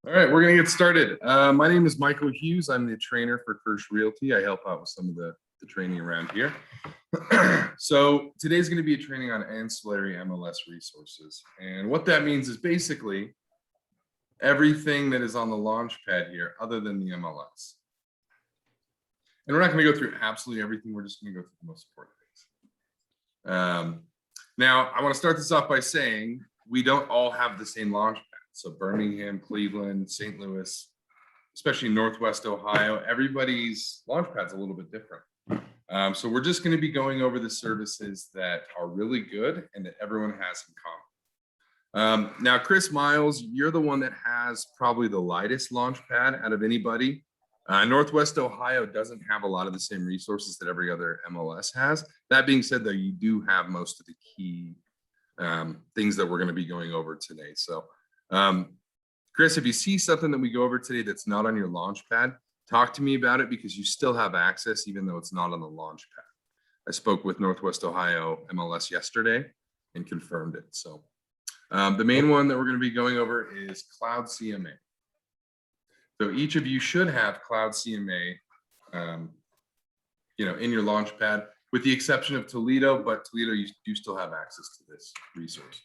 All right, we're going to get started. My name is Michael Hughes. I'm the trainer for Kirsch Realty. I help out with some of the training around here. So today's going to be a training on Ancillary MLS Resources. And what that means is basically everything that is on the launch pad here other than the MLS. And we're not going to go through absolutely everything. We're just going to go through the most important things. Now, I want to start this off by saying we don't all have the same launch pad. So Birmingham, Cleveland, St. Louis, especially Northwest Ohio, everybody's launch pad's a little bit different. So we're just going to be going over the services that are really good and that everyone has in common. Now, Chris Miles, you're the one that has probably the lightest launch pad out of anybody. Northwest Ohio doesn't have a lot of the same resources that every other MLS has. That being said, though, you do have most of the key things that we're going to be going over today. So Chris, if you see something that we go over today that's not on your launch pad, talk to me about it because you still have access even though it's not on the launch pad. I spoke with Northwest Ohio MLS yesterday and confirmed it. So the main one that we're going to be going over is Cloud CMA. So each of you should have Cloud CMA in your launch pad with the exception of Toledo, but Toledo, you do still have access to this resource.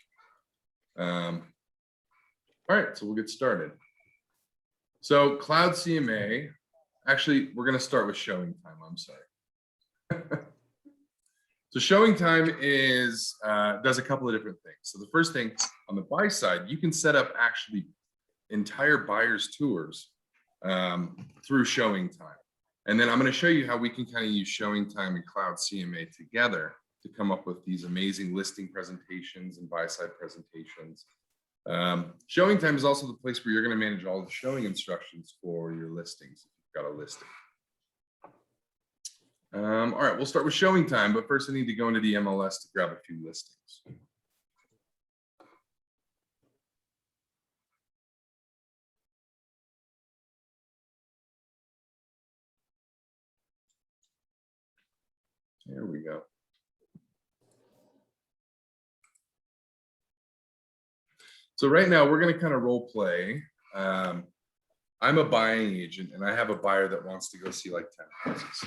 All right, so we'll get started. So Cloud CMA, actually, we're going to start with showing time. I'm sorry. So showing time is does a couple of different things. So the first thing on the buy side, you can set up actually entire buyers tours through showing time. And then I'm going to show you how we can kind of use showing time and Cloud CMA together to come up with these amazing listing presentations and buy side presentations. Showing time is also the place where you're going to manage all the showing instructions for your listings if you've got a listing. All right, we'll start with showing time, but first I need to go into the MLS to grab a few listings. There we go. So right now we're going to kind of role play. I'm a buying agent and I have a buyer that wants to go see like 10 houses.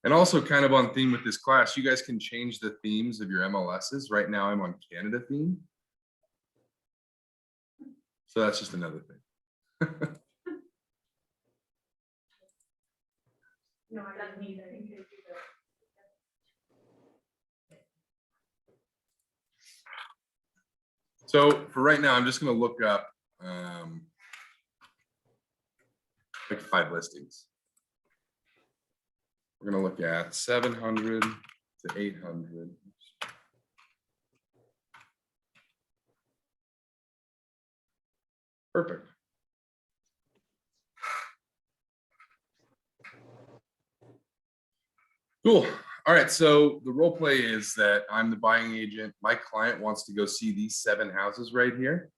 And also kind of on theme with this class, you guys can change the themes of your MLSs. Right now I'm on Canada theme. So that's just another thing. No, I don't need any. So for right now, I'm just going to look up like 5 listings. We're going to look at 700 to 800. Perfect. Cool. All right, so the role play is that I'm the buying agent. My client wants to go see these 7 houses right here.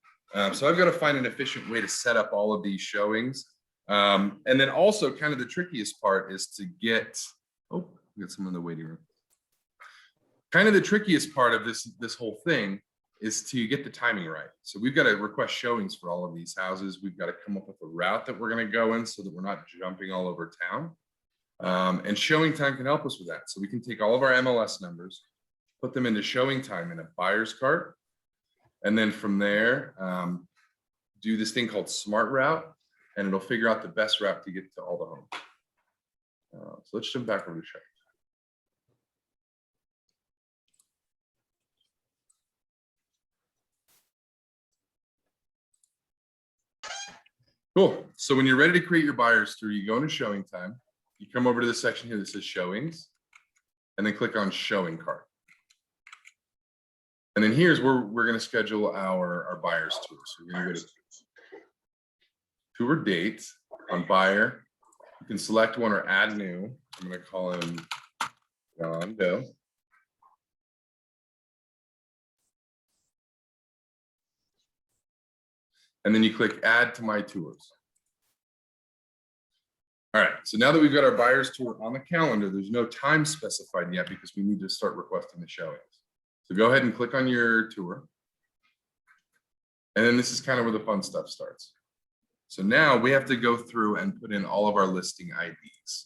So I've got to find an efficient way to set up all of these showings. And then also kind of the trickiest part is to get, oh, we got someone in the waiting room. Kind of the trickiest part of this whole thing is to get the timing right. So we've got to request showings for all of these houses. We've got to come up with a route that we're going to go in so that we're not jumping all over town. And showing time can help us with that. So we can take all of our MLS numbers, put them into showing time in a buyer's cart. And then from there, do this thing called Smart Route, and it'll figure out the best route to get to all the homes. So let's jump back over to showing. Cool. So when you're ready to create your buyer's tour, you go into showing time. You come over to the section here that says showings, and then click on showing cart. And then here's where we're going to schedule our buyer's tour. So we're going to go to tour date on buyer. You can select one or add new. I'm going to call him John Doe. And then you click add to my tours. All right, so now that we've got our buyer's tour on the calendar, there's no time specified yet because we need to start requesting the showings. So go ahead and click on your tour. And then this is kind of where the fun stuff starts. So now we have to go through and put in all of our listing IDs.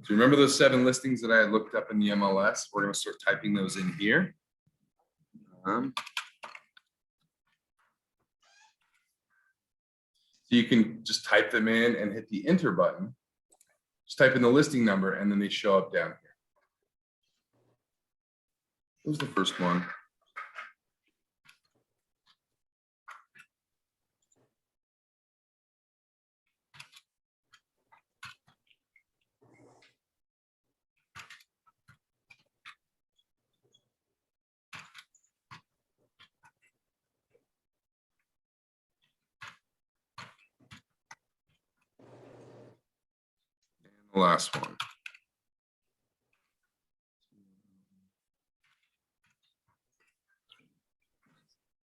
So remember those 7 listings that I had looked up in the MLS? We're going to start typing those in here. So you can just type them in and hit the enter button. Just type in the listing number and then they show up down here. What was the first one? The last one.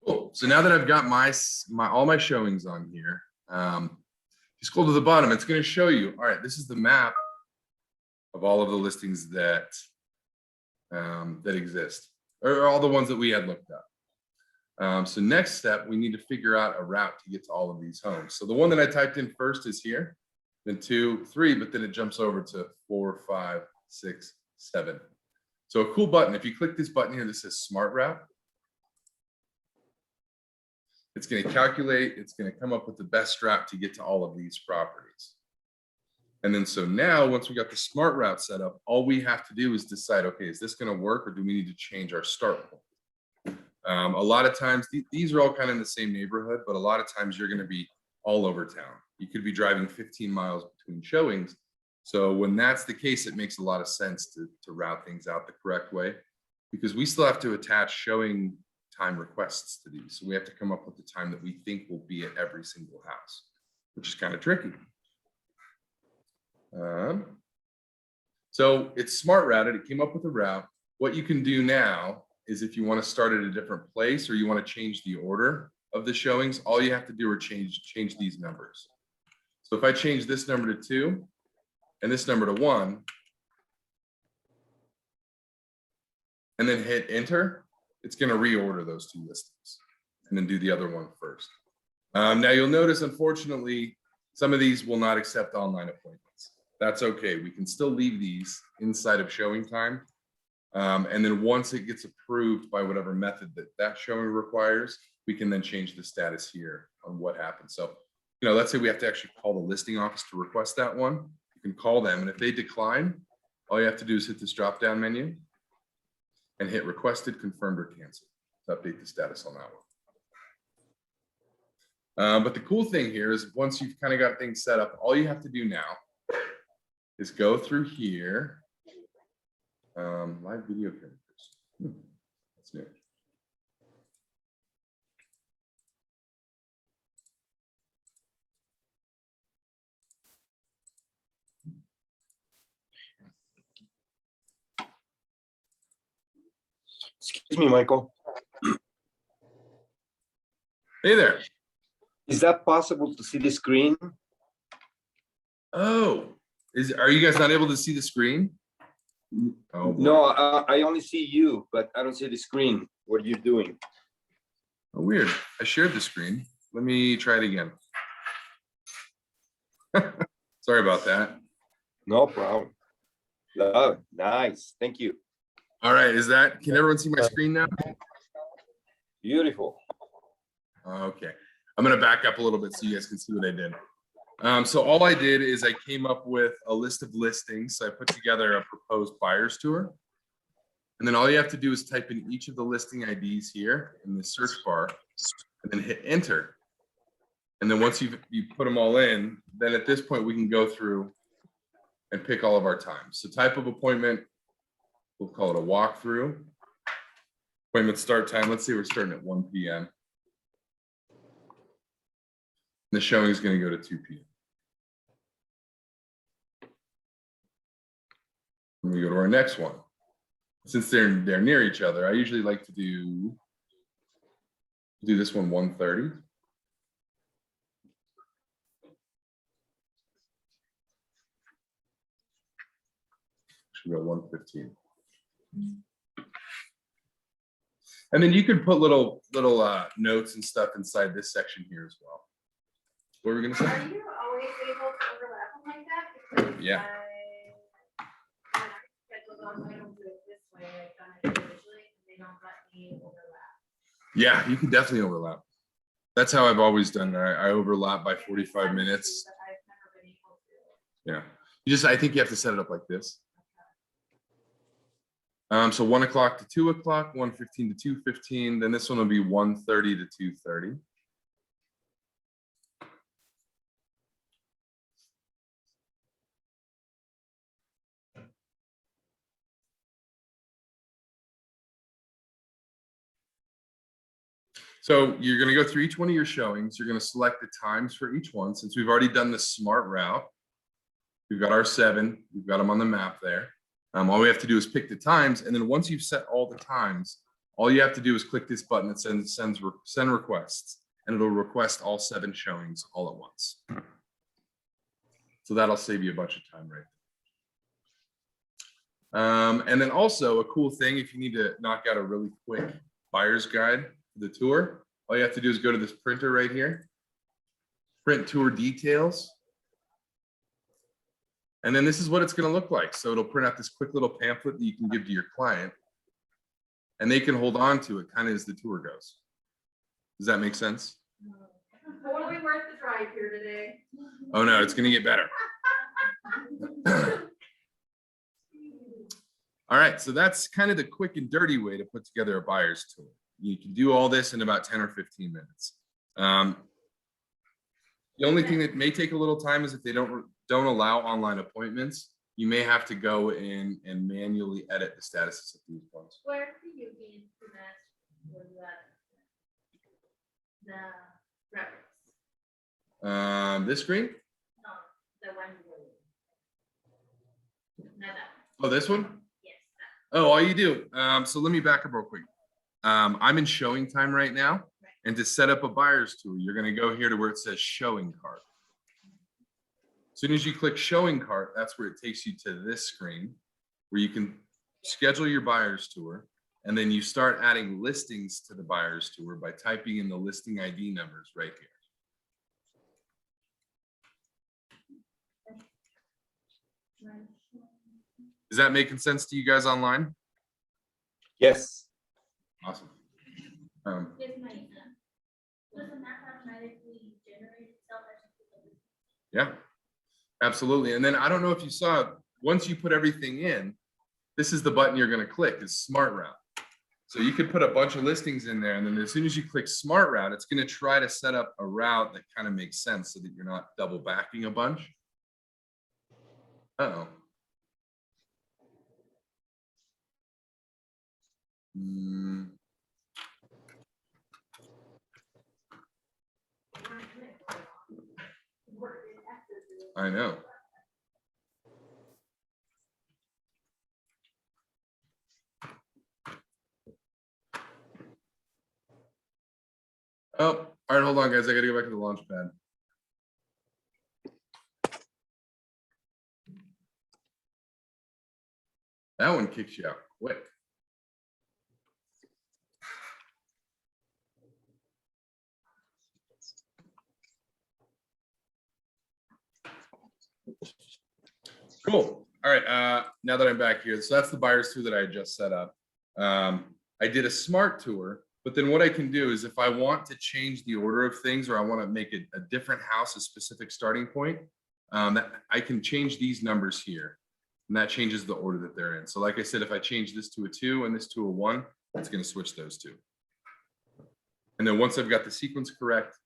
Cool. So now that I've got all my showings on here, you scroll to the bottom, it's going to show you, all right, this is the map of all of the listings that that exist, or all the ones that we had looked up. So next step, we need to figure out a route to get to all of these homes. So the one that I typed in first is here, then 2, 3, but then it jumps over to 4, 5, 6, 7. So a cool button, if you click this button here that says Smart Route, it's going to calculate, it's going to come up with the best route to get to all of these properties. And then so now, once we got the smart route set up, all we have to do is decide, okay, is this going to work or do we need to change our start point? A lot of times, these are all kind of in the same neighborhood, but a lot of times you're going to be all over town. You could be driving 15 miles between showings. So when that's the case, it makes a lot of sense to route things out the correct way, because we still have to attach showing time requests to these. So we have to come up with the time that we think will be at every single house, which is kind of tricky. So it's smart routed. It came up with a route. What you can do now is if you want to start at a different place or you want to change the order of the showings, all you have to do are change these numbers. So if I change this number to 2 and this number to 1, and then hit enter, it's going to reorder those 2 listings and then do the other one first. Now you'll notice, unfortunately, some of these will not accept online appointments. That's okay. We can still leave these inside of showing time. And then once it gets approved by whatever method that showing requires, we can then change the status here on what happens. So, let's say we have to actually call the listing office to request that one. You can call them, and if they decline, all you have to do is hit this drop-down menu and hit requested, confirmed, or canceled to update the status on that one. But the cool thing here is once you've kind of got things set up, all you have to do now is go through here. Live video characters. That's new. Excuse me, Michael. Hey there. Is that possible to see the screen? Oh, are you guys not able to see the screen? Oh, no, I only see you, but I don't see the screen. What are you doing? Oh, weird. I shared the screen. Let me try it again. Sorry about that. No problem. Oh, nice. Thank you. All right. Can everyone see my screen now? Beautiful. Okay. I'm going to back up a little bit so you guys can see what I did. So all I did is I came up with a list of listings. So I put together a proposed buyer's tour. And then all you have to do is type in each of the listing IDs here in the search bar and then hit enter. And then once you put them all in, then at this point we can go through and pick all of our times. So type of appointment, we'll call it a walkthrough. Appointment start time, let's say we're starting at 1 p.m. The showing is going to go to 2 p.m. And we go to our next one. Since they're near each other, I usually like to do this one 1:30. Should go 1:15. And then you could put little notes and stuff inside this section here as well. What were we gonna say? Are you always able to overlap them like that? Because Yeah. when I schedule them, I don't do it this way. I've done it individually, and they don't let me overlap. Yeah, you can definitely overlap. That's how I've always done it. I overlap by 45 minutes. But I've never been able to. Yeah. I think you have to set it up like this. So 1 o'clock to 2 o'clock, 1:15 to 2:15. Then this one will be 1:30 to 2:30. So you're going to go through each one of your showings. You're going to select the times for each one. Since we've already done the smart route, we've got our 7. We've got them on the map there. All we have to do is pick the times. And then once you've set all the times, all you have to do is click this button that says send requests. And it'll request all 7 showings all at once. So that'll save you a bunch of time right there. And then also a cool thing, if you need to knock out a really quick buyer's guide for the tour, all you have to do is go to this printer right here, print tour details. And then this is what it's going to look like. So it'll print out this quick little pamphlet that you can give to your client, and they can hold on to it kind of as the tour goes. Does that make sense? Totally worth the drive here today. Oh no, it's going to get better. All right, so that's kind of the quick and dirty way to put together a buyer's tour. You can do all this in about 10 or 15 minutes. The only thing that may take a little time is if they don't allow online appointments, you may have to go in and manually edit the statuses of these ones. Where do you get to that? Was that the reference? This screen? No, the one you not that. Oh, this one? Yes. Oh, all you do. So let me back up real quick. I'm in showing time right now. And to set up a buyer's tour, you're going to go here to where it says showing cart. As soon as you click showing cart, that's where it takes you to this screen where you can schedule your buyer's tour. And then you start adding listings to the buyer's tour by typing in the listing ID numbers right here. Is that making sense to you guys online? Yes. Awesome. Doesn't that automatically generate itself? Yeah, absolutely. And then I don't know if you saw, once you put everything in, this is the button you're going to click, is Smart Route. So you could put a bunch of listings in there, and then as soon as you click Smart Route, it's going to try to set up a route that kind of makes sense so that you're not double backing a bunch. Uh-oh. I know. Oh, all right, hold on, guys. I gotta go back to the launch pad. That one kicks you out quick. Cool. All right. Now that I'm back here, so that's the buyer's tour that I just set up. I did a smart tour, but then what I can do is if I want to change the order of things, or I want to make it a different house, a specific starting point, that I can change these numbers here, and that changes the order that they're in. So like I said, if I change this to a 2 and this to a 1, it's going to switch those two. And then once I've got the sequence correct,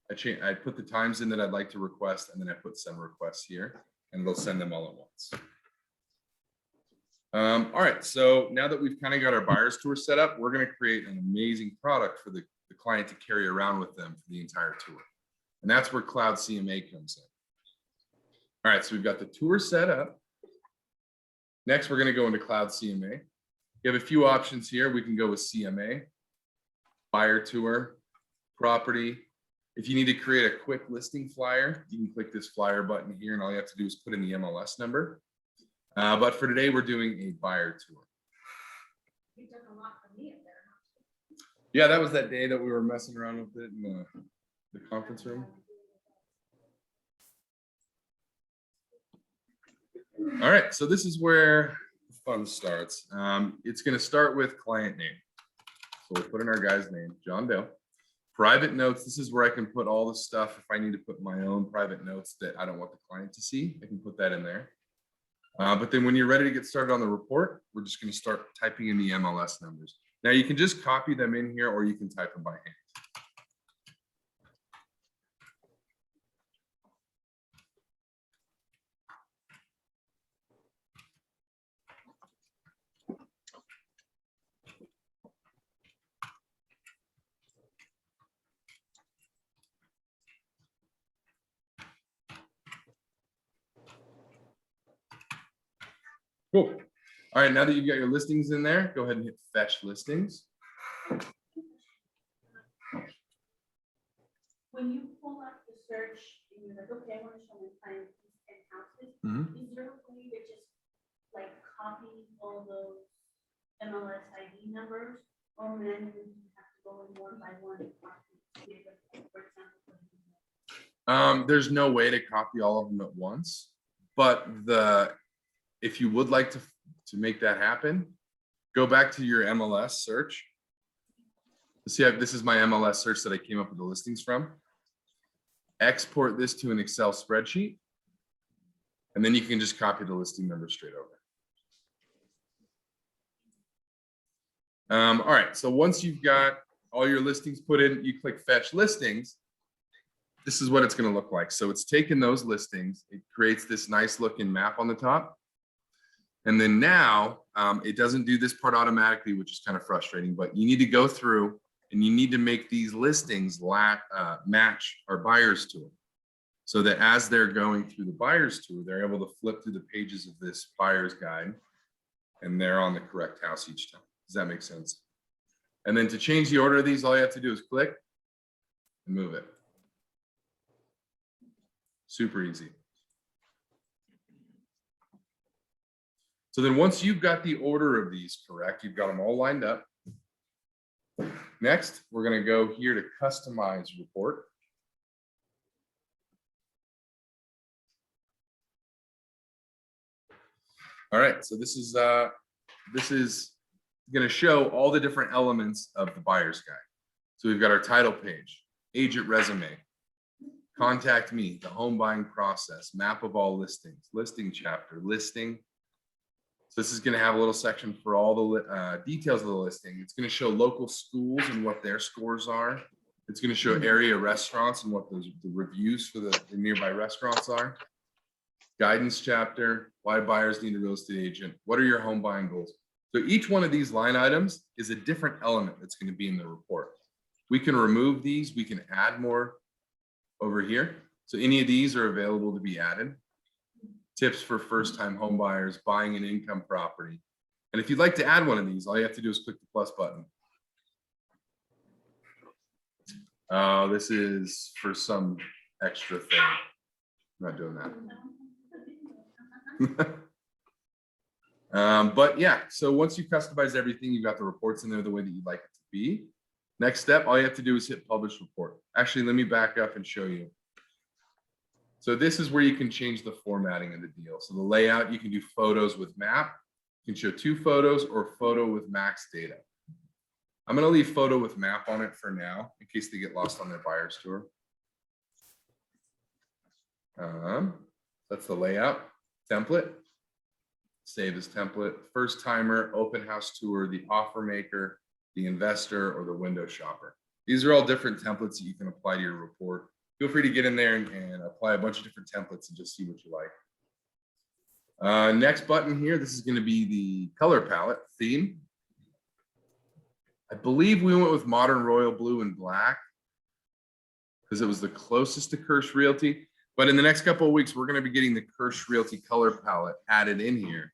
I put the times in that I'd like to request, and then I put send requests here, and they'll send them all at once. All right, so now that we've kind of got our buyer's tour set up, we're going to create an amazing product for the client to carry around with them for the entire tour. And that's where Cloud CMA comes in. All right, so we've got the tour set up. Next, we're going to go into Cloud CMA. You have a few options here. We can go with CMA, buyer tour, property. If you need to create a quick listing flyer, you can click this flyer button here, and all you have to do is put in the MLS number. But for today, we're doing a buyer tour. You took a lot from me up Yeah, that was that day that we were messing around with it in the conference room. All right, so this is where the fun starts. It's going to start with client name. So we'll put in our guy's name, John Doe. Private notes, this is where I can put all the stuff. If I need to put my own private notes that I don't want the client to see, I can put that in there. But then when you're ready to get started on the report, we're just going to start typing in the MLS numbers. Now you can just copy them in here or you can type them by hand. Cool. All right, now that you've got your listings in there, go ahead and hit fetch listings. When you pull up the search and you're like, okay, I want to show my clients and houses, is there a way to just like copy all those MLS ID numbers? Or then you have to go in one by one and copy, for example? There's no way to copy all of them at once, but if you would like to make that happen, go back to your MLS search. See, this is my MLS search that I came up with the listings from. Export this to an Excel spreadsheet, and then you can just copy the listing number straight over. All right, so once you've got all your listings put in, you click fetch listings. This is what it's going to look like. So it's taken those listings, it creates this nice looking map on the top. And then now it doesn't do this part automatically, which is kind of frustrating, but you need to go through and you need to make these listings match our buyer's tour, so that as they're going through the buyer's tour, they're able to flip through the pages of this buyer's guide and they're on the correct house each time. Does that make sense? And then to change the order of these, all you have to do is click and move it. Super easy. So then once you've got the order of these correct, you've got them all lined up. Next, we're going to go here to customize report. All right, so this is going to show all the different elements of the buyer's guide. So we've got our title page, agent resume, contact me, the home buying process, map of all listings, listing chapter, listing. So this is going to have a little section for all the details of the listing. It's going to show local schools and what their scores are. It's going to show area restaurants and what the reviews for the nearby restaurants are. Guidance chapter, why buyers need a real estate agent. What are your home buying goals? So each one of these line items is a different element that's going to be in the report. We can remove these. We can add more over here. So any of these are available to be added. Tips for first-time home buyers buying an income property. And if you'd like to add one of these, all you have to do is click the plus button. This is for some extra thing. I'm not doing that. But yeah, so once you've customized everything, you've got the reports in there the way that you'd like it to be. Next step, all you have to do is hit publish report. Actually, let me back up and show you. So this is where you can change the formatting of the deal. So the layout, you can do photos with map. You can show 2 photos or photo with max data. I'm going to leave photo with map on it for now, in case they get lost on their buyer's tour. That's the layout template. Save as template. First timer, open house tour, the offer maker, the investor, or the window shopper. These are all different templates that you can apply to your report. Feel free to get in there and apply a bunch of different templates and just see what you like. Next button here, this is going to be the color palette theme. I believe we went with modern royal blue and black because it was the closest to Kirsch Realty. But in the next couple of weeks, we're going to be getting the Kirsch Realty color palette added in here.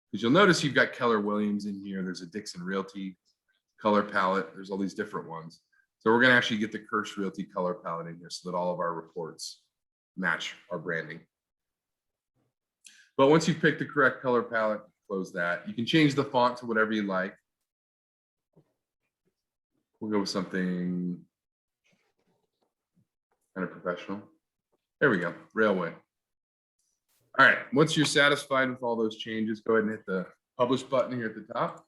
Because you'll notice you've got Keller Williams in here. There's a Dixon Realty color palette. There's all these different ones. So we're going to actually get the Kirsch Realty color palette in here so that all of our reports match our branding. But once you've picked the correct color palette, close that. You can change the font to whatever you like. We'll go with something kind of professional. There we go, railway. All right, once you're satisfied with all those changes, go ahead and hit the publish button here at the top.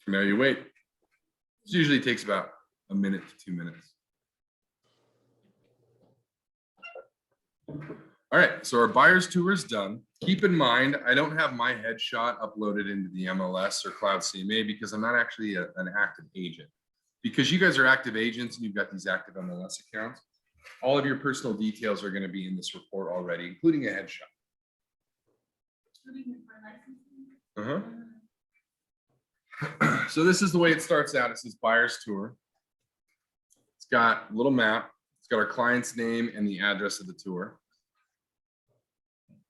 Now you wait. This usually takes about a minute to 2 minutes. All right, so our buyer's tour is done. Keep in mind, I don't have my headshot uploaded into the MLS or Cloud CMA because I'm not actually an active agent. Because you guys are active agents and you've got these active MLS accounts, all of your personal details are going to be in this report already, including a headshot. So this is the way it starts out. It says buyer's tour. It's got a little map. It's got our client's name and the address of the tour.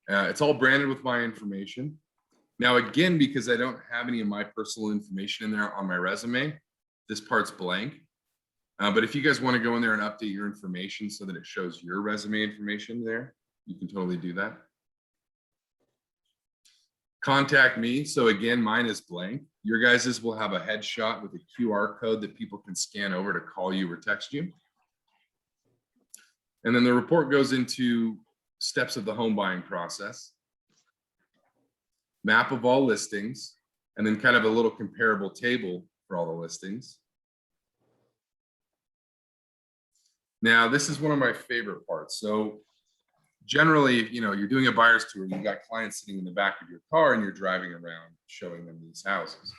It's all branded with my information. Now, again, because I don't have any of my personal information in there on my resume, this part's blank. But if you guys want to go in there and update your information so that it shows your resume information there, you can totally do that. Contact me. So again, mine is blank. Your guys's will have a headshot with a QR code that people can scan over to call you or text you. And then the report goes into steps of the home buying process, map of all listings, and then kind of a little comparable table for all the listings. Now, this is one of my favorite parts. So generally, you know, you're doing a buyer's tour, you've got clients sitting in the back of your car and you're driving around showing them these houses.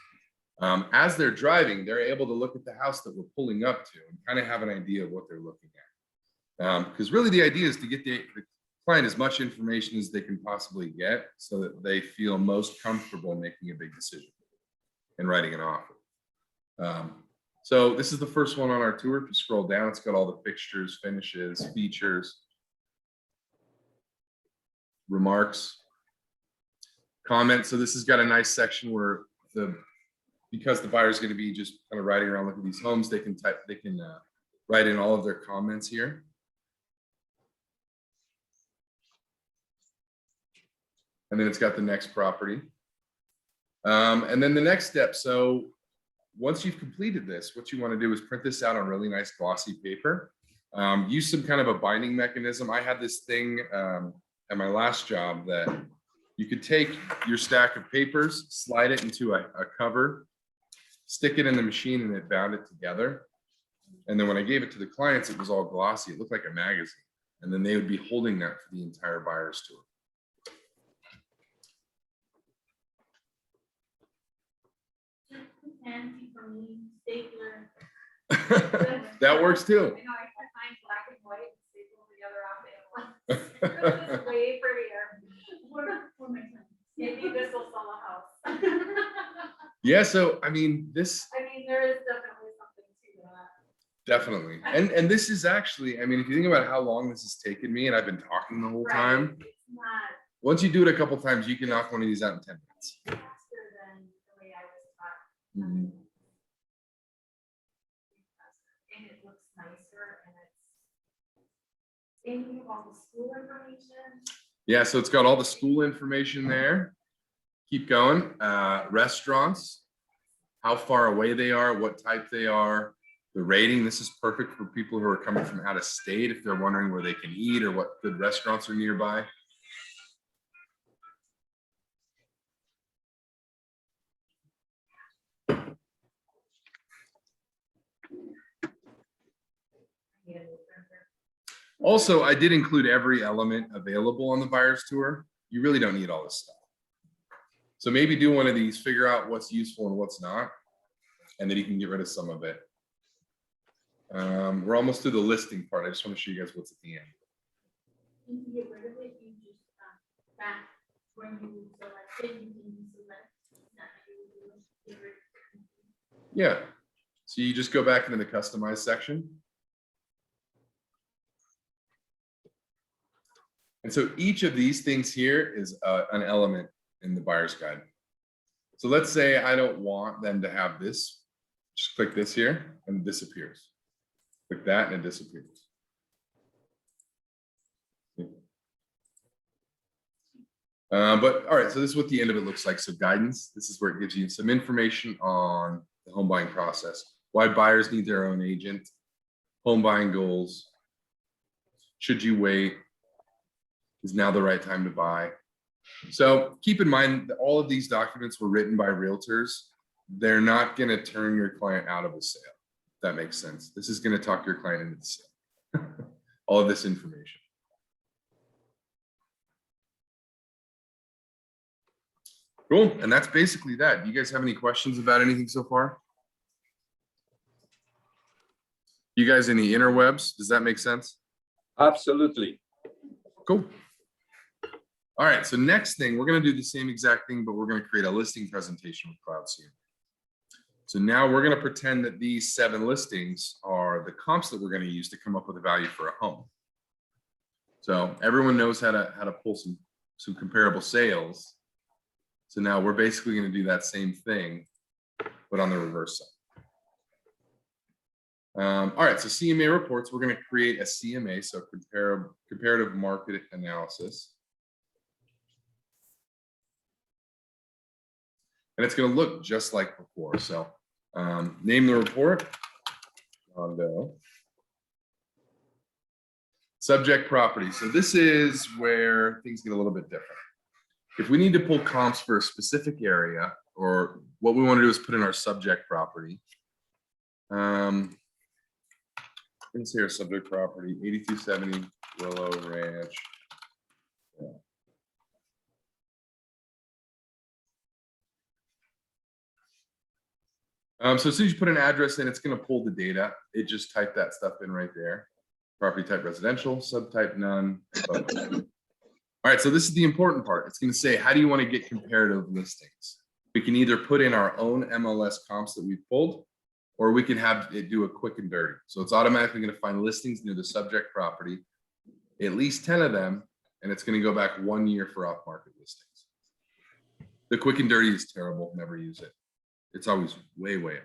As they're driving, they're able to look at the house that we're pulling up to and kind of have an idea of what they're looking at. Because really the idea is to get the client as much information as they can possibly get so that they feel most comfortable making a big decision and writing an offer. So this is the first one on our tour. If you scroll down, it's got all the fixtures, finishes, features, remarks, comments. So this has got a nice section where because the buyer is going to be just kind of riding around looking at these homes, they can write in all of their comments here. And then it's got the next property. And then the next step. So once you've completed this, what you want to do is print this out on really nice glossy paper. Use some kind of a binding mechanism. I had this thing at my last job that you could take your stack of papers, slide it into a cover, stick it in the machine, and it bound it together. And then when I gave it to the clients, it was all glossy. It looked like a magazine. And then they would be holding that for the entire buyer's tour. Fancy for me, stapler. That works too. I know, I can find black and white and staple together off the This is way prettier. For my son. Maybe this will sell a house. Yeah, so I mean, this I mean, there is definitely something to that. definitely. And this is actually, I mean, if you think about how long this has taken me and I've been talking the whole time, Right. It's not once you do it a couple times, you can knock one of these out in 10 minutes. faster than the way I was taught. Mhm. And it looks nicer and you have all the school information. Yeah, so it's got all the school information there. Keep going. Restaurants, how far away they are, what type they are, the rating. This is perfect for people who are coming from out of state if they're wondering where they can eat or what good restaurants are nearby. Also, I did include every element available on the buyer's tour. You really don't need all this stuff. So maybe do one of these, figure out what's useful and what's not, and then you can get rid of some of it. We're almost to the listing part. I just want to show you guys what's at the end. You can get rid of it, you just, back when you select it, you can select. Not you get rid of it. Yeah. So you just go back into the customize section. And so each of these things here is an element in the buyer's guide. So let's say I don't want them to have this. Just click this here and it disappears. Click that and it disappears. But all right, so this is what the end of it looks like. So guidance, this is where it gives you some information on the home buying process, why buyers need their own agent, home buying goals, should you wait, is now the right time to buy. So keep in mind that all of these documents were written by realtors. They're not going to turn your client out of a sale. If that makes sense. This is going to talk your client into the sale. All of this information. Cool. And that's basically that. Do you guys have any questions about anything so far? You guys in the interwebs? Does that make sense? Absolutely. Cool. All right. So next thing, we're going to do the same exact thing, but we're going to create a listing presentation with CloudSeer. So now we're going to pretend that these 7 listings are the comps that we're going to use to come up with a value for a home. So everyone knows how to pull some comparable sales. So now we're basically going to do that same thing, but on the reverse side. All right, so CMA reports, we're going to create a CMA, so comparative market analysis. And it's going to look just like before. So name the report. Subject property. So this is where things get a little bit different. If we need to pull comps for a specific area, or what we want to do is put in our subject property. Let's say our subject property, 8270 Willow Ranch. So as soon as you put an address in, it's going to pull the data. It just typed that stuff in right there. Property type residential, subtype none. All right, so this is the important part. It's going to say, how do you want to get comparative listings? We can either put in our own MLS comps that we've pulled, or we can have it do a quick and dirty. So it's automatically going to find listings near the subject property, at least 10 of them, and it's going to go back 1 year for off-market listings. The quick and dirty is terrible. Never use it. It's always way, way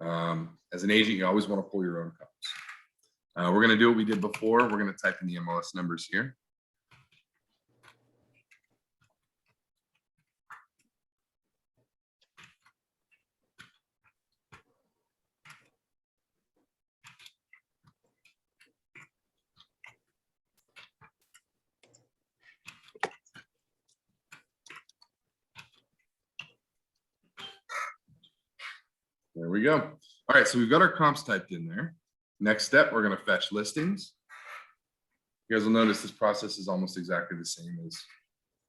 off. As an agent, you always want to pull your own comps. We're going to do what we did before. We're going to type in the MLS numbers here. There we go. All right, so we've got our comps typed in there. Next step, we're going to fetch listings. You guys will notice this process is almost exactly the same as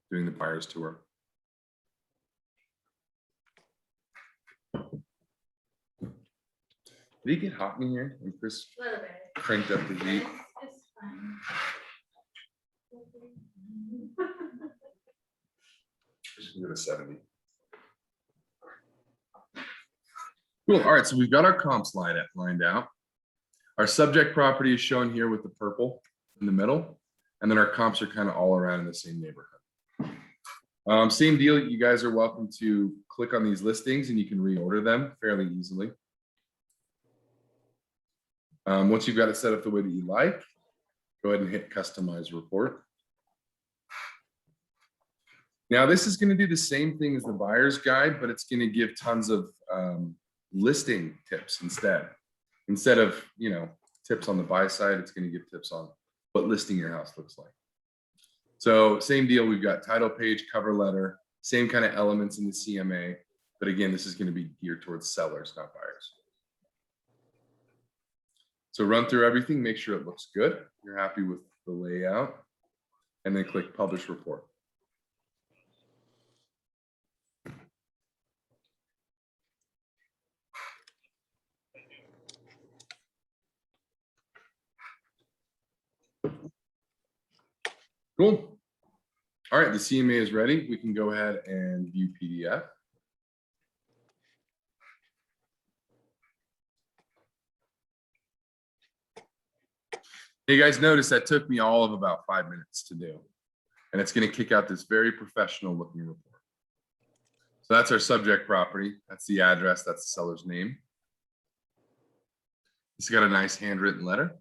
doing the buyer's tour. Did it get hot in here? And Chris A little bit. cranked up the heat. It's fine. Just go to 70. Cool. All right, so we've got our comps lined out. Our subject property is shown here with the purple in the middle, and then our comps are kind of all around in the same neighborhood. Same deal. You guys are welcome to click on these listings, and you can reorder them fairly easily. Once you've got it set up the way that you like, go ahead and hit Customize Report. Now, this is going to do the same thing as the buyer's guide, but it's going to give tons of listing tips instead. Instead of, tips on the buy side, it's going to give tips on what listing your house looks like. So same deal. We've got title page, cover letter, same kind of elements in the CMA. But again, this is going to be geared towards sellers, not buyers. So run through everything, make sure it looks good. You're happy with the layout, and then click Publish Report. Cool. All right, the CMA is ready. We can go ahead and view PDF. You guys notice that took me all of about 5 minutes to do. And it's going to kick out this very professional looking report. So that's our subject property. That's the address. That's the seller's name. It's got a nice handwritten letter.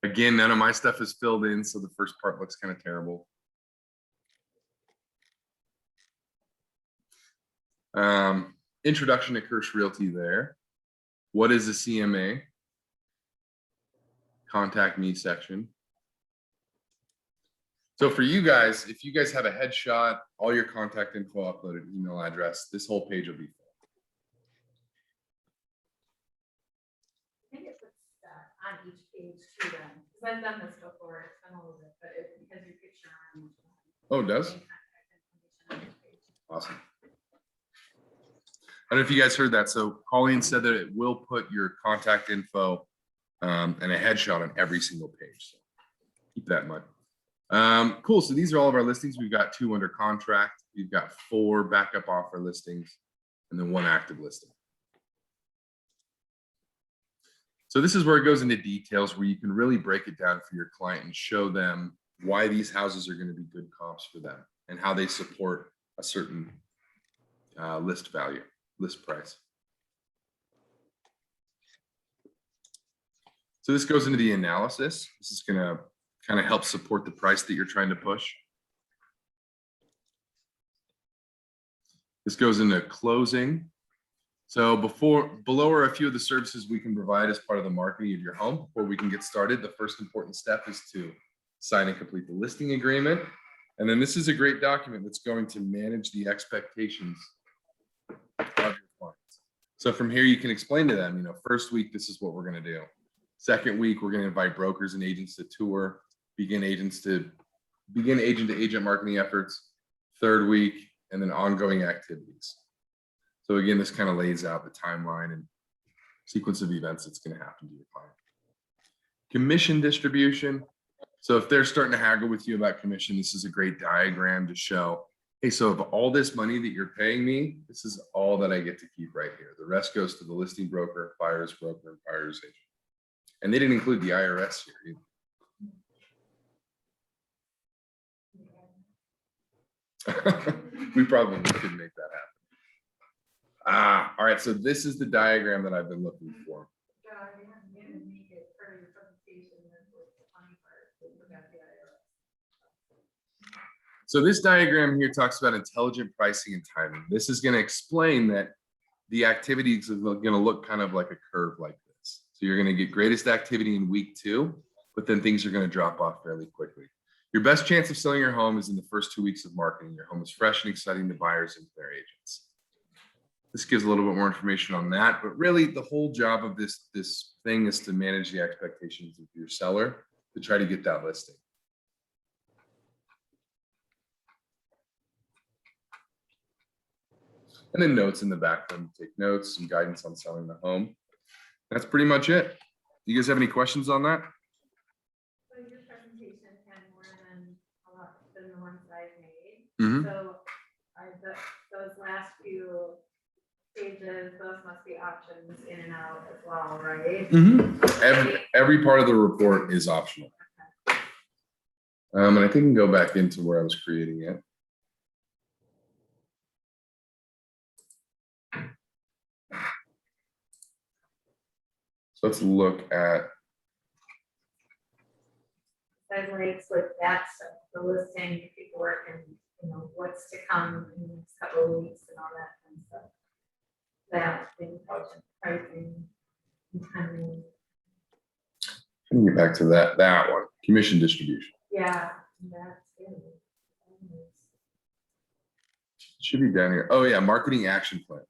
Again, none of my stuff is filled in, so the first part looks kind of terrible. Introduction to Kirsch Realty there. What is a CMA? Contact me section. So for you guys, if you guys have a headshot, all your contact info uploaded, email address, this whole page will be full. I think it puts that on each page too then, because I've done this before, it's been a little bit, but it, because your picture on. Oh, it does? Awesome. I don't know if you guys heard that. So Colleen said that it will put your contact info and a headshot on every single page. So keep that in mind. Cool. So these are all of our listings. We've got 2 under contract. We've got 4 backup offer listings and then 1 active listing. So this is where it goes into details where you can really break it down for your client and show them why these houses are going to be good comps for them and how they support a certain list value, list price. So this goes into the analysis. This is going to kind of help support the price that you're trying to push. This goes into closing. So below are a few of the services we can provide as part of the marketing of your home. Before we can get started, the first important step is to sign and complete the listing agreement. And then this is a great document that's going to manage the expectations of your clients. So from here, you can explain to them, first week, this is what we're going to do. Second week, we're going to invite brokers and agents to tour, begin agent to agent marketing efforts. Third week, and then ongoing activities. So again, this kind of lays out the timeline and sequence of events that's going to happen to your client. Commission distribution. So if they're starting to haggle with you about commission, this is a great diagram to show, hey, so of all this money that you're paying me, this is all that I get to keep right here. The rest goes to the listing broker, buyer's broker, and buyer's agent. And they didn't include the IRS here either. We probably could make that happen. All right, so this is the diagram that I've been looking for. So this diagram here talks about intelligent pricing and timing. This is going to explain that the activities are going to look kind of like a curve like this. So you're going to get greatest activity in week 2, but then things are going to drop off fairly quickly. Your best chance of selling your home is in the first 2 weeks of marketing. Your home is fresh and exciting to buyers and their agents. This gives a little bit more information on that, but really the whole job of this thing is to manage the expectations of your seller to try to get that listing. And then notes in the back for them to take notes, some guidance on selling the home. That's pretty much it. You guys have any questions on that? So your presentation had more than a lot than the ones that I've made. Mm-hmm. So those last few pages, those must be options in and out as well, right? Mm-hmm. Every part of the report is optional. And I think I can go back into where I was creating it. So let's look at. I'd like with that stuff, the listing, the paperwork, and what's to come in the next couple of weeks and all that kind of stuff. That intelligent pricing and timing. Let me get back to that one. Commission distribution. Yeah, that's good. Should be down here. Oh yeah, marketing action plan.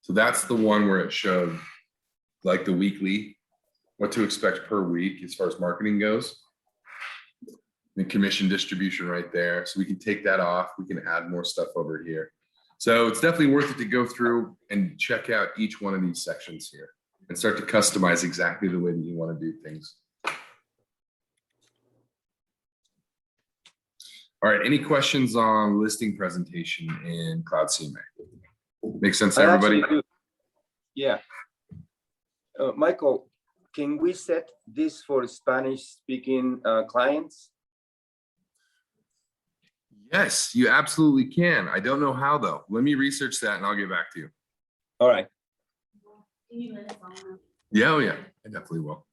So that's the one where it showed like the weekly, what to expect per week as far as marketing goes. The commission distribution right there. So we can take that off. We can add more stuff over here. So it's definitely worth it to go through and check out each one of these sections here and start to customize exactly the way that you want to do things. All right, any questions on listing presentation in Cloud CMA? Makes sense to everybody? Yeah. Michael, can we set this for Spanish speaking clients? Yes, you absolutely can. I don't know how though. Let me research that and I'll get back to you. All right. Can you let us all know? Yeah, oh yeah, I definitely will.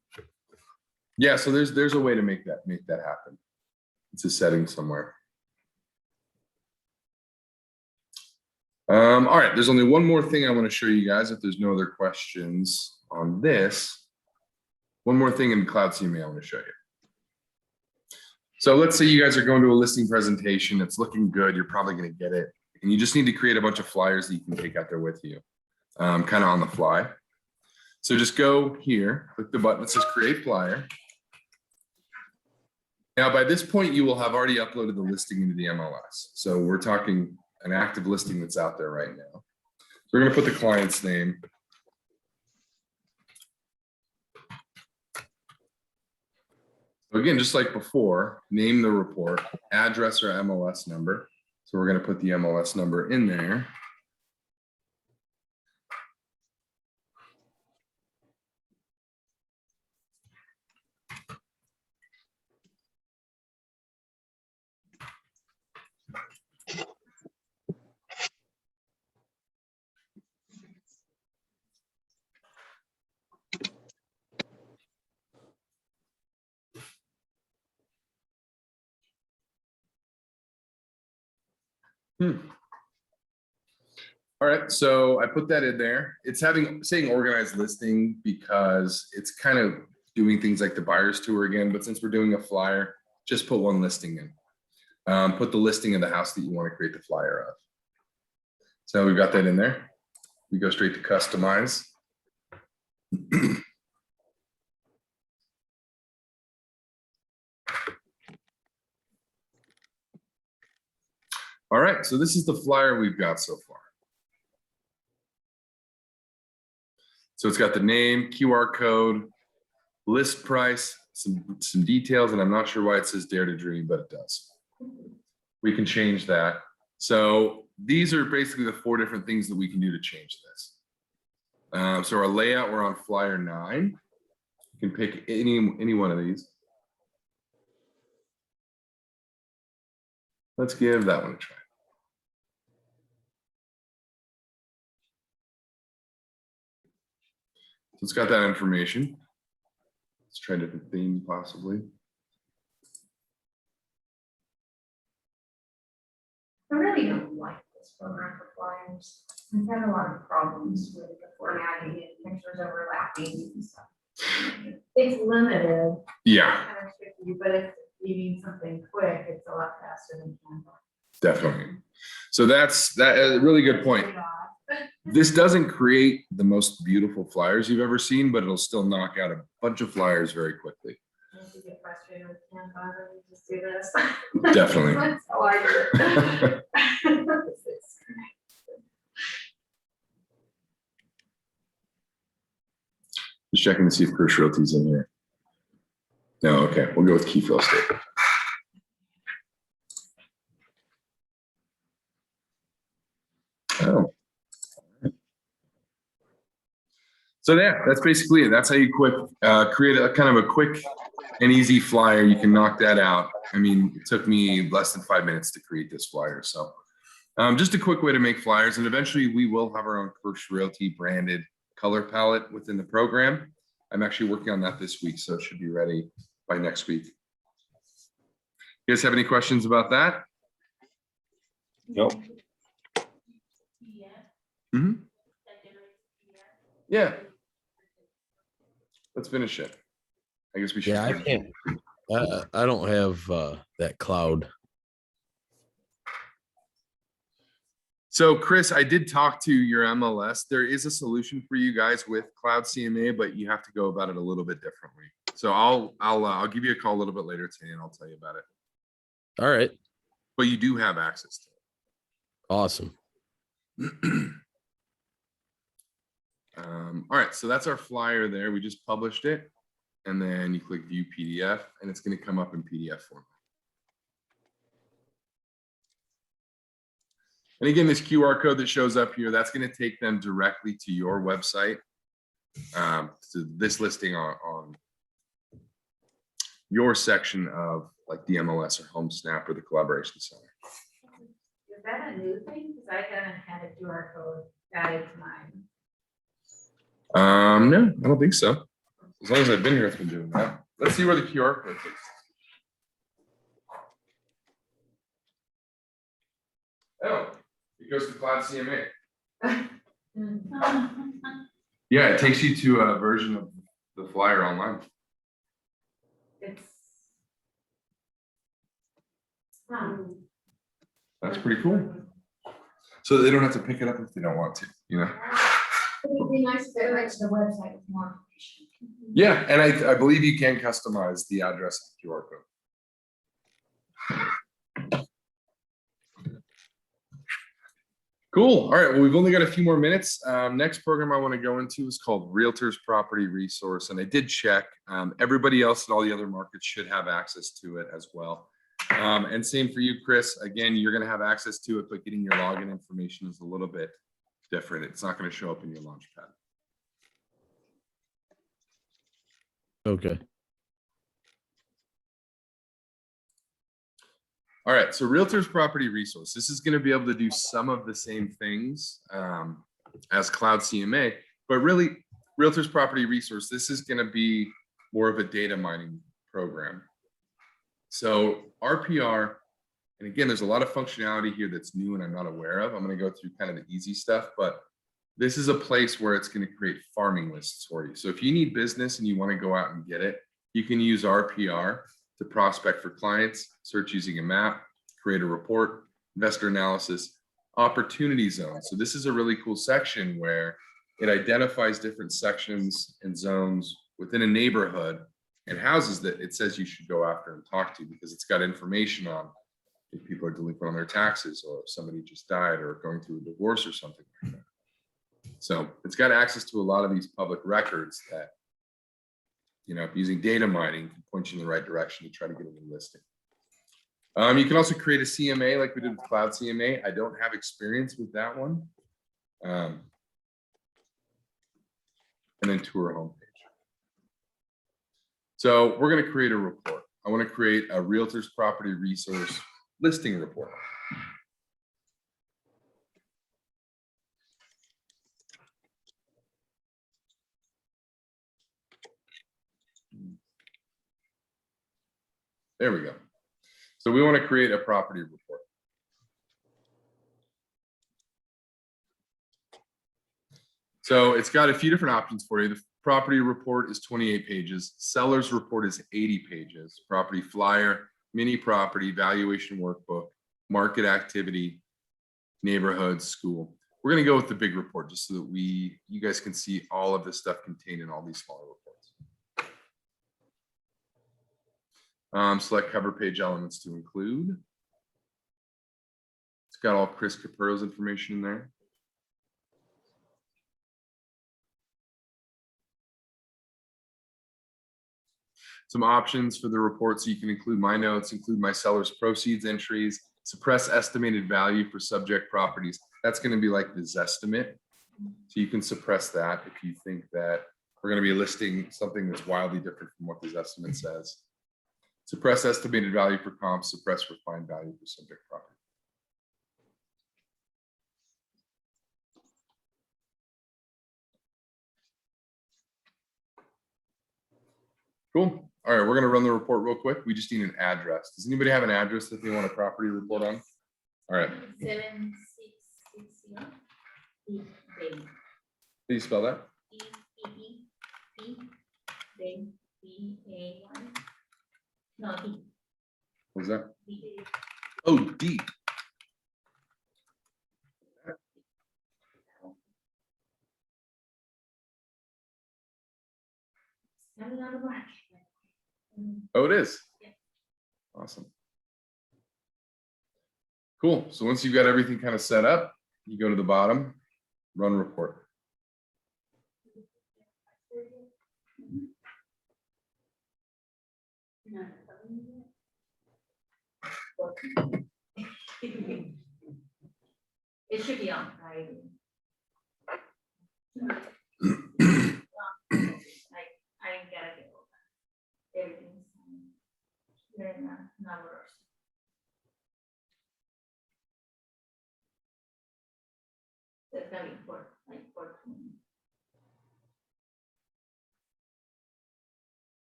Yeah, so there's a way to make that happen. It's a setting somewhere. All right, there's only one more thing I want to show you guys if there's no other questions on this. One more thing in Cloud CMA I want to show you. So let's say you guys are going to a listing presentation. It's looking good. You're probably going to get it. And you just need to create a bunch of flyers that you can take out there with you, kind of on the fly. So just go here, click the button that says create flyer. Now, by this point, you will have already uploaded the listing into the MLS. So we're talking an active listing that's out there right now. So we're going to put the client's name. Again, just like before, name the report, address or MLS number. So we're going to put the MLS number in there. All right, so I put that in there. It's saying organized listing because it's kind of doing things like the buyer's tour again, but since we're doing a flyer, just put one listing in. Put the listing of the house that you want to create the flyer of. So we've got that in there. We go straight to customize. All right, so this is the flyer we've got so far. So it's got the name, QR code, list price, some details, and I'm not sure why it says Dare to Dream, but it does. We can change that. So these are basically the 4 different things that we can do to change this. So our layout, we're on flyer 9. You can pick any one of these. Let's give that one a try. So it's got that information. Let's try a different theme possibly. I really don't like this program for flyers. I've had a lot of problems with the formatting and pictures overlapping and stuff. It's limited. Yeah, Kind of tricky, but if you need something quick, it's a lot faster than Canva. definitely. So that's a really good point. This doesn't create the most beautiful flyers you've ever seen, but it'll still knock out a bunch of flyers very quickly. If you get frustrated with Canva, then you just do this. Definitely. That's how I do it. Just checking to see if Kirsch Realty's in here. No, okay, we'll go with Keyfill State. Oh. So yeah, that's basically it. That's how you create a kind of a quick and easy flyer. You can knock that out. I mean, it took me less than 5 minutes to create this flyer. So just a quick way to make flyers. And eventually we will have our own Kirsch Realty branded color palette within the program. I'm actually working on that this week, so it should be ready by next week. You guys have any questions about that? Nope. Mm-hmm. Yeah. Let's finish it. I guess we should. Yeah, I can't. I don't have that cloud. So Chris, I did talk to your MLS. There is a solution for you guys with Cloud CMA, but you have to go about it a little bit differently. So I'll give you a call a little bit later today and I'll tell you about it. All right. But you do have access to Awesome. it. All right, so that's our flyer there. We just published it. And then you click view PDF and it's going to come up in PDF format. And again, this QR code that shows up here, that's going to take them directly to your website. To this listing on your section of like the MLS or Home Snap or the Collaboration Center. a new thing? Because I haven't had a QR code added to mine. No, I don't think so. As long as I've been here, it's been doing that. Let's see where the QR code takes us. Oh, it goes to Cloud CMA. Yeah, it takes you to a version of the flyer online. It's. That's pretty cool. So they don't have to pick it up if they don't want to, you know? It'd be nice to go right to the website with more information. Yeah, and I believe you can customize the address of the QR code. Cool. All right. Well, we've only got a few more minutes. Next program I want to go into is called Realtors Property Resource. And I did check. Everybody else in all the other markets should have access to it as well. And same for you, Chris. Again, you're going to have access to it, but getting your login information is a little bit different. It's not going to show up in your Launchpad. Okay. All right, so Realtors Property Resource. This is going to be able to do some of the same things as Cloud CMA, but really Realtors Property Resource, this is going to be more of a data mining program. So RPR, and again, there's a lot of functionality here that's new and I'm not aware of. I'm going to go through kind of the easy stuff, but this is a place where it's going to create farming lists for you. So if you need business and you want to go out and get it, you can use RPR to prospect for clients, search using a map, create a report, investor analysis, opportunity zone. So this is a really cool section where it identifies different sections and zones within a neighborhood and houses that it says you should go after and talk to, because it's got information on if people are delinquent on their taxes, or if somebody just died or going through a divorce or something like that. So it's got access to a lot of these public records that, you know, using data mining can point you in the right direction to try to get a new listing. You can also create a CMA like we did with Cloud CMA. I don't have experience with that one. And then tour homepage. So we're going to create a report. I want to create a Realtors Property Resource listing report. There we go. So we want to create a property report. So it's got a few different options for you. The property report is 28 pages. Seller's report is 80 pages. Property flyer, mini property, valuation workbook, market activity, neighborhood, school. We're going to go with the big report just so that you guys can see all of the stuff contained in all these smaller reports. Select cover page elements to include. It's got all Chris Capuro's information in there. Some options for the report, so you can include my notes, include my seller's proceeds entries, suppress estimated value for subject properties. That's going to be like the Zestimate. So you can suppress that if you think that we're going to be listing something that's wildly different from what the Zestimate says. Suppress estimated value for comps, suppress refined value for subject property. Cool. All right, we're going to run the report real quick. We just need an address. Does anybody have an address that they want a property report on? All right. 7660. Can you spell that? No, D. What was that? D. Oh, D. Coming out of black. Oh, it is. Yeah. Awesome. Cool. So once you've got everything kind of set up, you go to the bottom, run report. It should be on Friday. I gotta get over that. Everything's there in the numbers.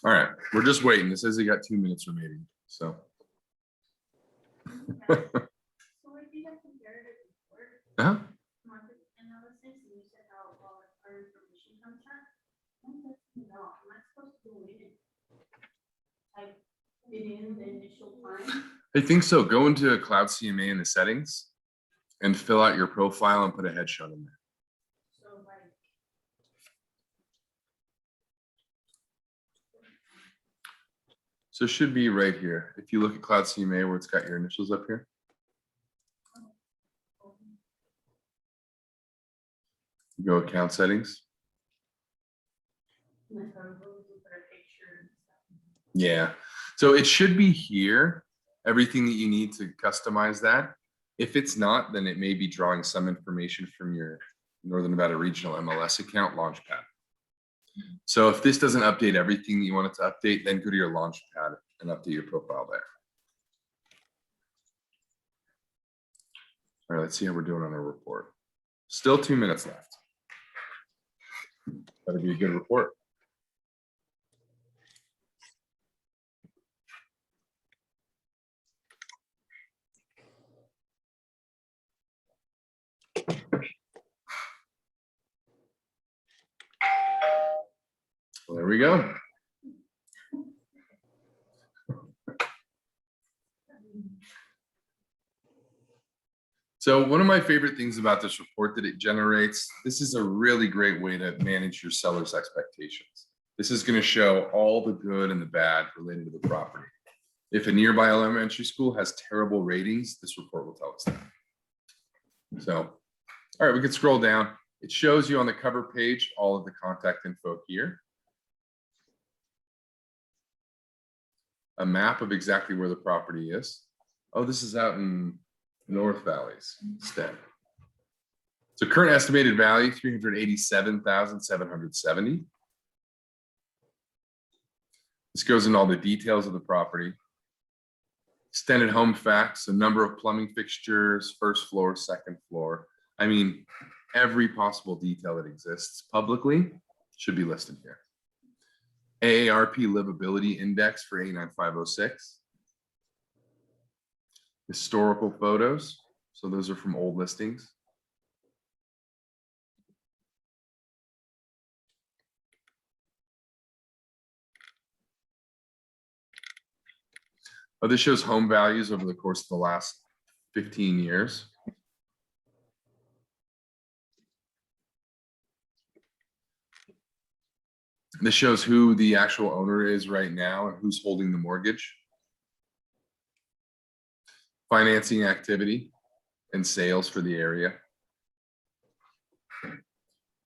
All right, we're just waiting. It says you got 2 minutes remaining, so. So I did a comparative report, Uh-huh. market analysis, and you said how all our information comes out. No, am I supposed to go in and type it in the initial time? I think so. Go into Cloud CMA in the settings and fill out your profile and put a headshot in there. So like, So it should be right here. If you look at Cloud CMA where it's got your initials up here. Go account settings. like our roles, we put a picture and stuff. Yeah. So it should be here, everything that you need to customize that. If it's not, then it may be drawing some information from your Northern Nevada Regional MLS account Launchpad. So if this doesn't update everything that you want it to update, then go to your Launchpad and update your profile there. All right, let's see how we're doing on our report. Still 2 minutes left. That'll be a good report. Well, there we go. So one of my favorite things about this report that it generates, this is a really great way to manage your seller's expectations. This is going to show all the good and the bad related to the property. If a nearby elementary school has terrible ratings, this report will tell us that. So, all right, we can scroll down. It shows you on the cover page all of the contact info here. A map of exactly where the property is. Oh, this is out in North Valleys instead. So current estimated value, 387,770. This goes into all the details of the property. Extended home facts, a number of plumbing fixtures, first floor, second floor. I mean, every possible detail that exists publicly should be listed here. AARP livability index for 89506. Historical photos. So those are from old listings. Oh, this shows home values over the course of the last 15 years. This shows who the actual owner is right now and who's holding the mortgage. Financing activity and sales for the area.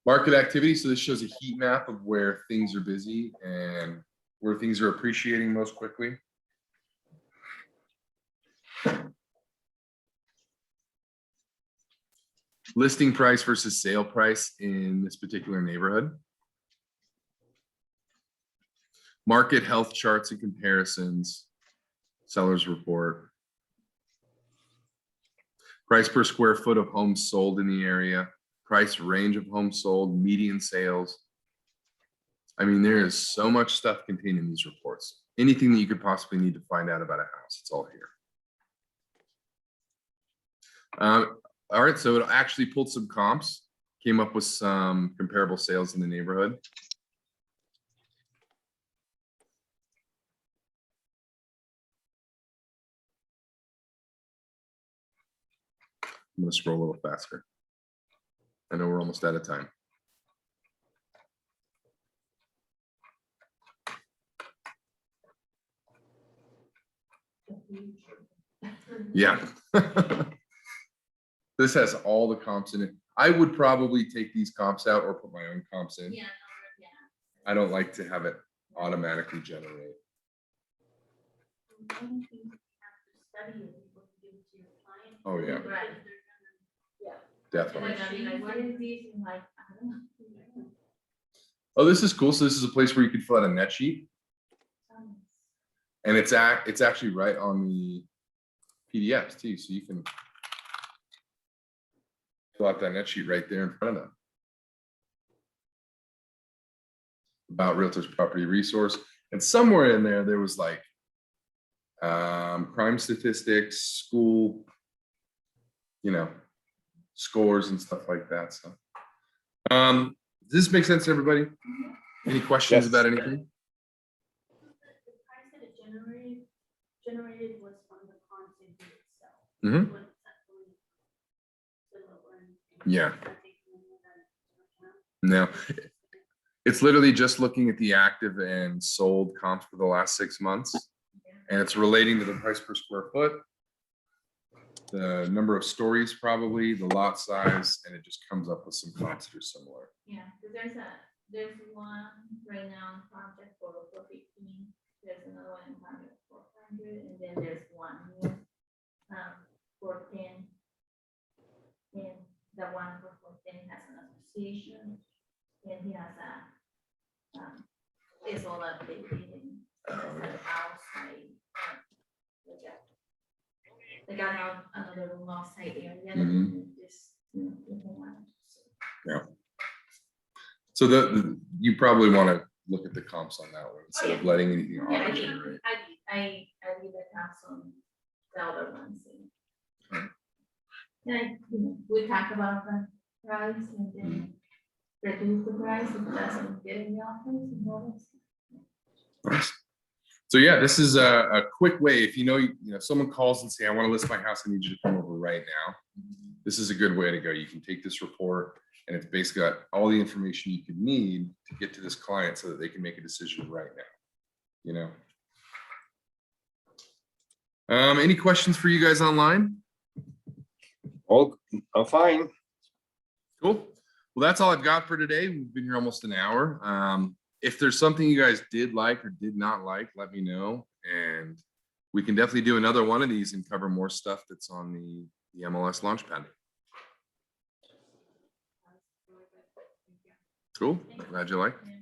Market activity, so this shows a heat map of where things are busy and where things are appreciating most quickly. Listing price versus sale price in this particular neighborhood. Market health charts and comparisons. Seller's report. Price per square foot of homes sold in the area. Price range of homes sold, median sales. I mean, there is so much stuff contained in these reports. Anything that you could possibly need to find out about a house, it's all here. All right, so it actually pulled some comps, came up with some comparable sales in the neighborhood. I'm gonna scroll a little faster. I know we're almost out of time. Yeah. This has all the comps in it. I would probably take these comps out or put my own comps in. Yeah, I don't like to have it automatically generate. Oh, yeah, right. definitely. Like, I mean, like, what is these and like, I don't know. Oh, this is cool. So this is a place where you could fill out a net sheet, and it's actually right on the PDFs too. So you can fill out that net sheet right there in front of them. About Realtors Property Resource. And somewhere in there, there was like crime statistics, school, scores and stuff like that. So, does this make sense to everybody? Any questions Yes. about anything? The price that it generated was from the content itself. Mhm. It wasn't separately delivered and- Yeah. I think that- No, it's literally just looking at the active and sold comps for the last 6 months. And it's relating to the price per square foot, the number of stories, probably the lot size, and it just comes up with some comps that are similar. Yeah, because there's one right now in project for 415, there's another one in project for 400, and then there's one new, for 10. And the one for 410 has an association, and he has it's all updated and the house, they got another room outside area. Mhm. Just, different one. So you probably want to look at the comps on that one instead of letting anything Yeah, I auto think generate. I leave the council on the other ones. And we talk about the price and then reduce the price if it doesn't get in the office and all this. Nice. So yeah, this is a quick way. If if someone calls and say, I want to list my house, I need you to come over right now. This is a good way to go. You can take this report and it's basically got all the information you could need to get to this client so that they can make a decision right now. Any questions for you guys online? Oh, I'm fine. Cool. Well, that's all I've got for today. We've been here almost an hour. If there's something you guys did like or did not like, let me know. And we can definitely do another one of these and cover more stuff that's on the MLS Launchpad. Cool. Glad you like. That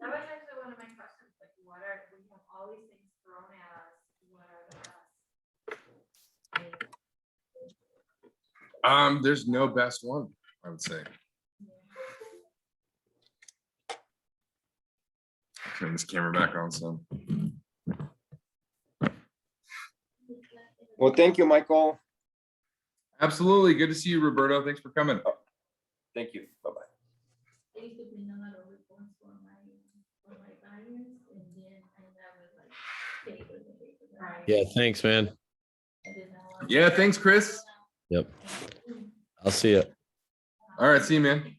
was actually one of my questions, like we have all these things thrown at us, what are the best? There's no best one, I would say. Turn this camera back on some. Well, thank you, Michael. Absolutely. Good to see you, Roberto. Thanks for coming. Thank you. Bye-bye. I used to bring a lot of reports for my buyers, and then I never like paper. Right. Yeah, thanks, man. I did not want- Yeah, thanks, Chris. Yep. I'll see you. All right. See you, man.